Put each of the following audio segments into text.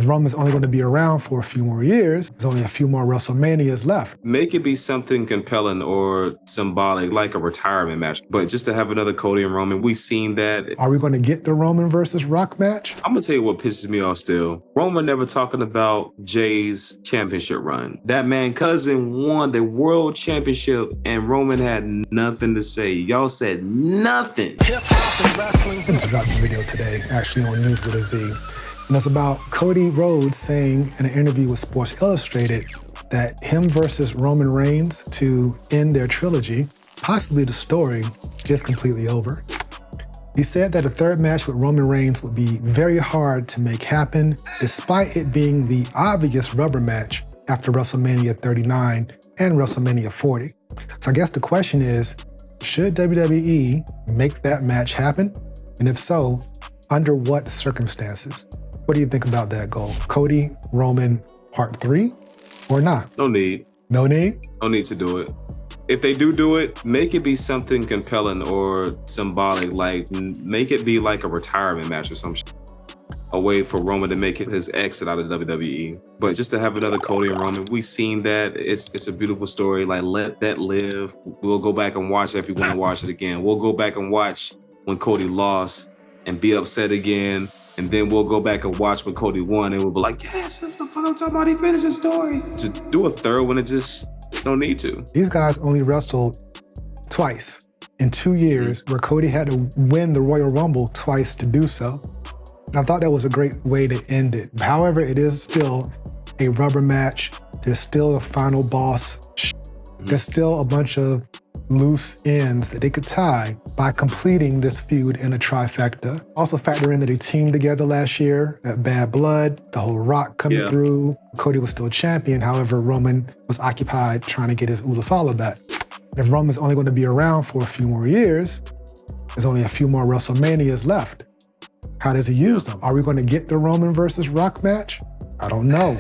If Roman's only going to be around for a few more years, there's only a few more WrestleManias left. Make it be something compelling or symbolic, like a retirement match. But just to have another Cody and Roman, we've seen that. Are we going to get the Roman versus Rock match? I'm going to tell you what pisses me off still. Roman never talking about Jay's championship run. That man cousin won the world championship and Roman had nothing to say. Y'all said nothing. Hip-hop and wrestling. I just dropped the video today, actually on News with a Z. And it's about Cody Rhodes saying in an interview with Sports Illustrated that him versus Roman Reigns to end their trilogy, possibly the story, is completely over. He said that a third match with Roman Reigns would be very hard to make happen, despite it being the obvious rubber match after WrestleMania 39 and WrestleMania 40. So I guess the question is, should WWE make that match happen? And if so, under what circumstances? What do you think about that goal? Cody, Roman, part 3 or not? No need. No need? No need to do it. If they do it, make it be something compelling or symbolic, like make it be like a retirement match or some shit. A way for Roman to make his exit out of WWE. But just to have another Cody and Roman, we've seen that. It's a beautiful story. Like, let that live. We'll go back and watch it if we want to watch it again. We'll go back and watch when Cody lost and be upset again. And then we'll go back and watch when Cody won and we'll be like, yes, that's the fuck I'm talking about. He finished his story. Just do a third one and just don't need to. These guys only wrestled twice in 2 years where Cody had to win the Royal Rumble twice to do so. And I thought that was a great way to end it. However, it is still a rubber match. There's still a final boss. There's still a bunch of loose ends that they could tie by completing this feud in a trifecta. Also factor in that they teamed together last year at Bad Blood, the whole Rock coming through. Cody was still champion, however, Roman was occupied trying to get his Ulafala back. If Roman's only going to be around for a few more years, there's only a few more WrestleManias left. How does he use them? Are we going to get the Roman versus Rock match? I don't know.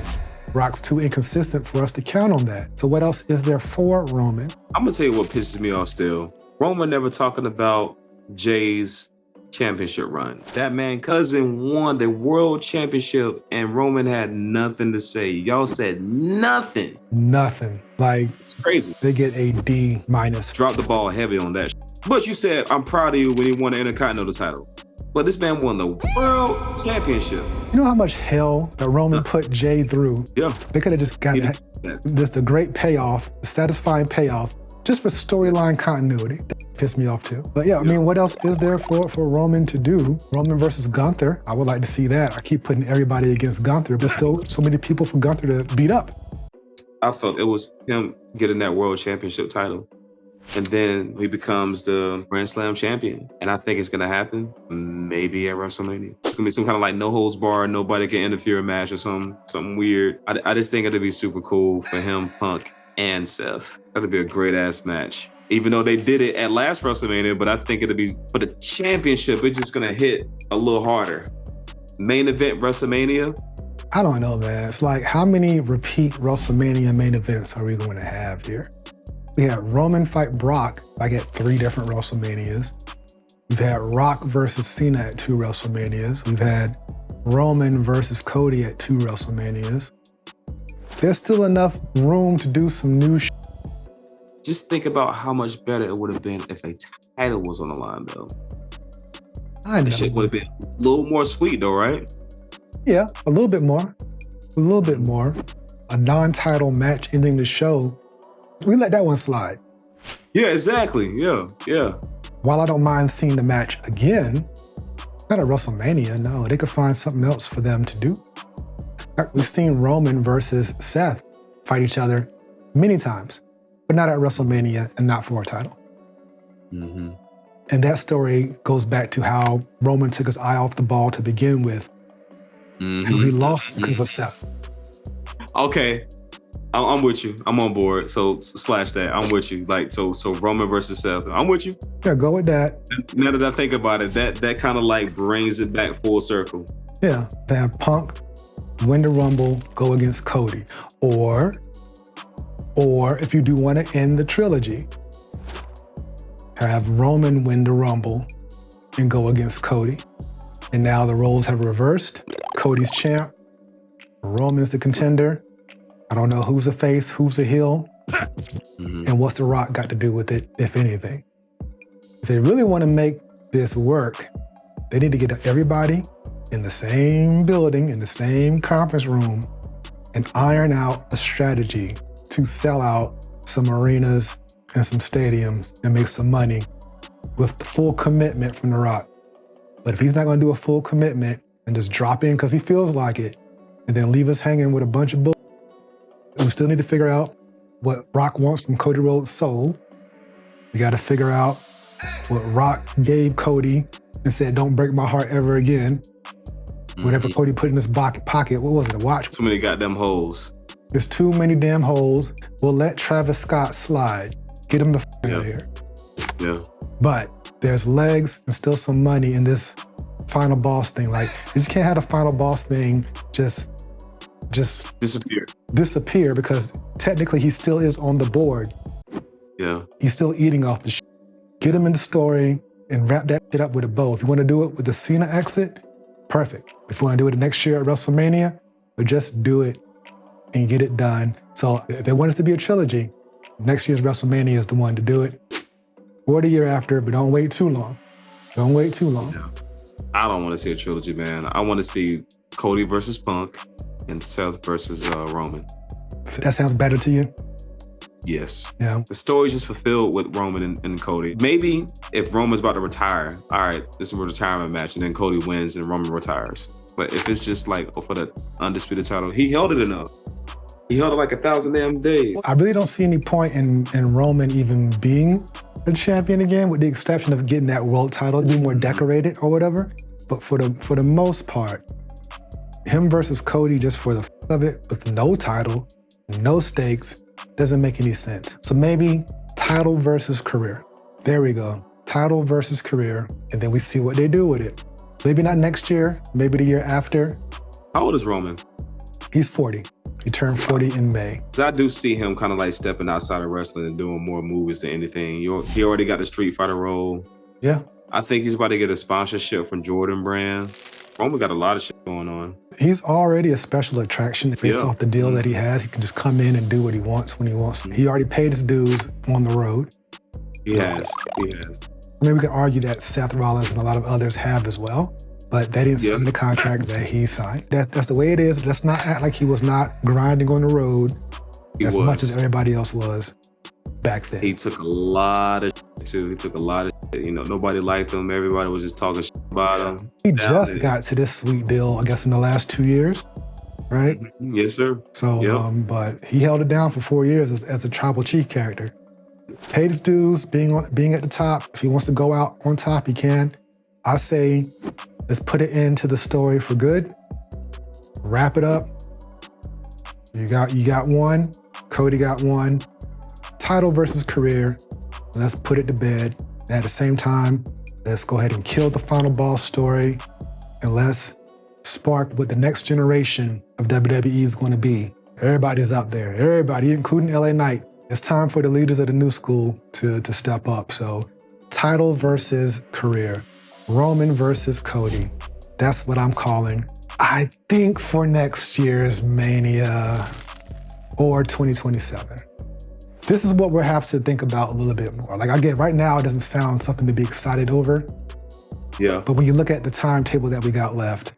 Rock's too inconsistent for us to count on that. So what else is there for Roman? I'm gonna tell you what pisses me off still. Roman never talking about Jay's championship run. That man cousin won the world championship and Roman had nothing to say. Y'all said nothing. Nothing. Like, it's crazy. They get a D-. Drop the ball heavy on that. But you said, I'm proud of you when he won the Intercontinental title. But this man won the world championship. You know how much hell that Roman put Jay through? Yeah. They could have just got just a great payoff, satisfying payoff, just for storyline continuity. That pissed me off too. But yeah, I mean, what else is there for Roman to do? Roman versus Gunther, I would like to see that. I keep putting everybody against Gunther, but still so many people for Gunther to beat up. I felt it was him getting that world championship title. And then he becomes the Grand Slam champion. And I think it's going to happen maybe at WrestleMania. It's going to be some kind of like no holds barred, nobody can interfere match or something weird. I just think it'd be super cool for him, Punk, and Seth. That'd be a great ass match. Even though they did it at last WrestleMania, but I think it'd be for the championship, it's just going to hit a little harder. Main event WrestleMania. I don't know, man. It's like, how many repeat WrestleMania main events are we going to have here? We had Roman fight Brock, like at 3 different WrestleManias. We've had Rock versus Cena at 2 WrestleManias. We've had Roman versus Cody at 2 WrestleManias. There's still enough room to do some new shit. Just think about how much better it would have been if a title was on the line, though. I know. That shit would have been a little more sweet, though, right? Yeah, a little bit more. A little bit more. A non-title match ending the show. We let that one slide. Yeah, exactly. Yeah. While I don't mind seeing the match again, not at WrestleMania, no. They could find something else for them to do. We've seen Roman versus Seth fight each other many times, but not at WrestleMania and not for a title. Mm-hmm. And that story goes back to how Roman took his eye off the ball to begin with, and he lost because of Seth. Okay. I'm with you. I'm on board. So slash that. I'm with you. Like, so Roman versus Seth. I'm with you. Yeah, go with that. Now that I think about it, that kind of like brings it back full circle. Yeah, to have Punk win the Rumble, go against Cody. Or if you do want to end the trilogy, have Roman win the Rumble and go against Cody. And now the roles have reversed. Cody's champ. Roman's the contender. I don't know who's a face, who's a heel, and what's The Rock got to do with it, if anything. If they really want to make this work, they need to get everybody in the same building, in the same conference room, and iron out a strategy to sell out some arenas and some stadiums and make some money with the full commitment from The Rock. But if he's not going to do a full commitment and just drop in because he feels like it, and then leave us hanging with a bunch of bull, we still need to figure out what Rock wants from Cody Rhodes' soul. We got to figure out what Rock gave Cody and said, don't break my heart ever again. Whatever Cody put in his pocket, what was it, a watch? Too many goddamn holes. There's too many damn holes. We'll let Travis Scott slide. Get him the out of here. Yeah. But there's legs and still some money in this final boss thing. Like, you just can't have the final boss thing just disappear because technically he still is on the board. Yeah. He's still eating off the shit. Get him in the story and wrap that shit up with a bow. If you want to do it with the Cena exit, perfect. If you want to do it next year at WrestleMania, but just do it and get it done. So if they want us to be a trilogy, next year's WrestleMania is the one to do it. Or the year after, but don't wait too long. Don't wait too long. Yeah. I don't want to see a trilogy, man. I want to see Cody versus Punk and Seth versus Roman. So that sounds better to you? Yes. Yeah. The story's just fulfilled with Roman and Cody. Maybe if Roman's about to retire, all right, this is a retirement match, and then Cody wins and Roman retires. But if it's just like for the undisputed title, he held it enough. He held it like 1,000 damn days. I really don't see any point in Roman even being the champion again, with the exception of getting that world title to be more decorated or whatever. But for the most part, him versus Cody just for the f of it, with no title, no stakes, doesn't make any sense. So maybe title versus career. There we go. Title versus career, and then we see what they do with it. Maybe not next year, maybe the year after. How old is Roman? He's 40. He turned 40 in May. I do see him kind of like stepping outside of wrestling and doing more movies than anything. He already got the Street Fighter role. Yeah. I think he's about to get a sponsorship from Jordan Brand. Roman got a lot of shit going on. He's already a special attraction based off the deal that he has. He can just come in and do what he wants when he wants. He already paid his dues on the road. He has. I mean, we can argue that Seth Rollins and a lot of others have as well, but they didn't sign the contract that he signed. That's the way it is. Let's not act like he was not grinding on the road as much as everybody else was back then. He took a lot of shit too. He took a lot of shit. You know, nobody liked him. Everybody was just talking shit about him. He just got to this sweet deal, I guess, in the last 2 years, right? Yes, sir. So, but he held it down for 4 years as a tribal chief character. Paid his dues, being at the top. If he wants to go out on top, he can. I say, let's put it into the story for good. Wrap it up. You got one. Cody got one. Title versus career. Let's put it to bed. And at the same time, let's go ahead and kill the final boss story, and let's spark what the next generation of WWE is going to be. Everybody's up there. Everybody, including LA Knight. It's time for the leaders of the new school to step up. So title versus career. Roman versus Cody. That's what I'm calling. I think for next year's Mania or 2027. This is what we'll have to think about a little bit more. Like, again, right now, it doesn't sound something to be excited over. Yeah. But when you look at the timetable that we got left,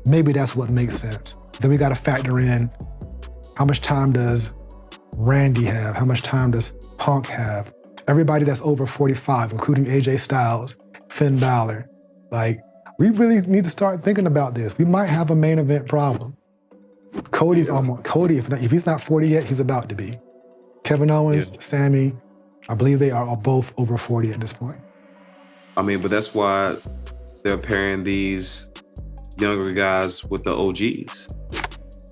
maybe that's what makes sense. Then we got to factor in how much time does Randy have? How much time does Punk have? Everybody that's over 45, including AJ Styles, Finn Balor. Like, we really need to start thinking about this. We might have a main event problem. Cody, if he's not 40 yet, he's about to be. Kevin Owens, Sammy, I believe they are both over 40 at this point. I mean, but that's why they're pairing these younger guys with the OGs.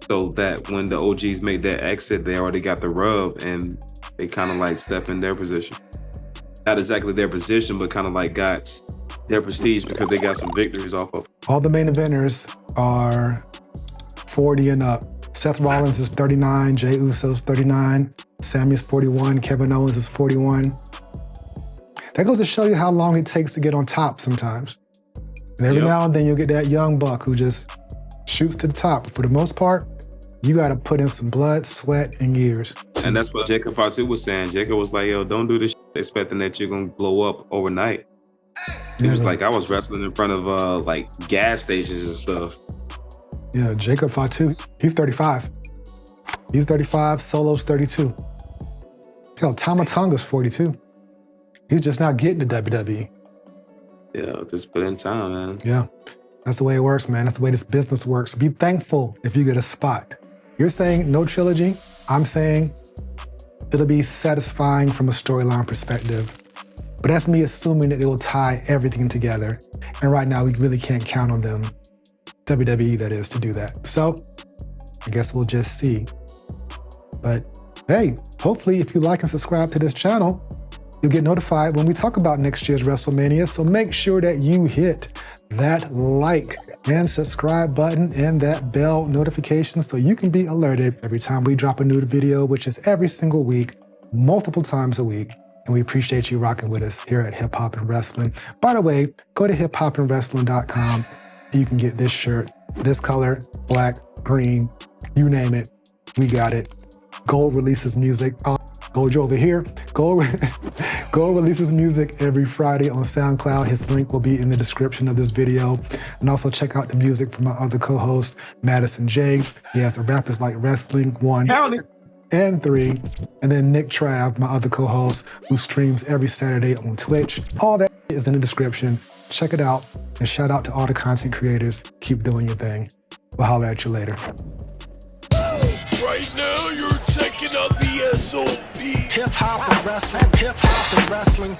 So that when the OGs make their exit, they already got the rub and they kind of like step in their position. Not exactly their position, but kind of like got their prestige because they got some victories off of. All the main eventers are 40 and up. Seth Rollins is 39, Jey Uso's 39, Sammy's 41, Kevin Owens is 41. That goes to show you how long it takes to get on top sometimes. And every now and then you'll get that young buck who just shoots to the top. But for the most part, You got to put in some blood, sweat, and years. And that's what Jacob Fatu was saying. Jacob was like, yo, don't do this expecting that you're going to blow up overnight. He was like, I was wrestling in front of like gas stations and stuff. Yeah, Jacob Fatu, he's 35. He's 35, Solo's 32. Hell, Tama Tonga's 42. He's just not getting to WWE. Yeah, just put in time, man. Yeah, that's the way it works, man. That's the way this business works. Be thankful if you get a spot. You're saying no trilogy. I'm saying it'll be satisfying from a storyline perspective. But that's me assuming that it will tie everything together. And right now, we really can't count on them, WWE that is, to do that. So I guess we'll just see. But hey, hopefully if you like and subscribe to this channel, you'll get notified when we talk about next year's WrestleMania. So make sure that you hit that like and subscribe button and that bell notification so you can be alerted every time we drop a new video, which is every single week, multiple times a week. And we appreciate you rocking with us here at Hip Hop and Wrestling. By the way, go to hiphopandwrestling.com and you can get this shirt, this color, black, green, you name it, we got it. Gold releases music. Gold over here. Gold releases music every Friday on SoundCloud. His link will be in the description of this video. And also check out the music from my other co-host, Madison J. He has the Rappers Like Wrestling 1 and 3. And then Nick Trav, my other co-host, who streams every Saturday on Twitch. All that is in the description. Check it out. And shout out to all the content creators. Keep doing your thing. We'll holler at you later. Right now, you're checking out the SOP. Hip hop and wrestling. Hip hop and wrestling.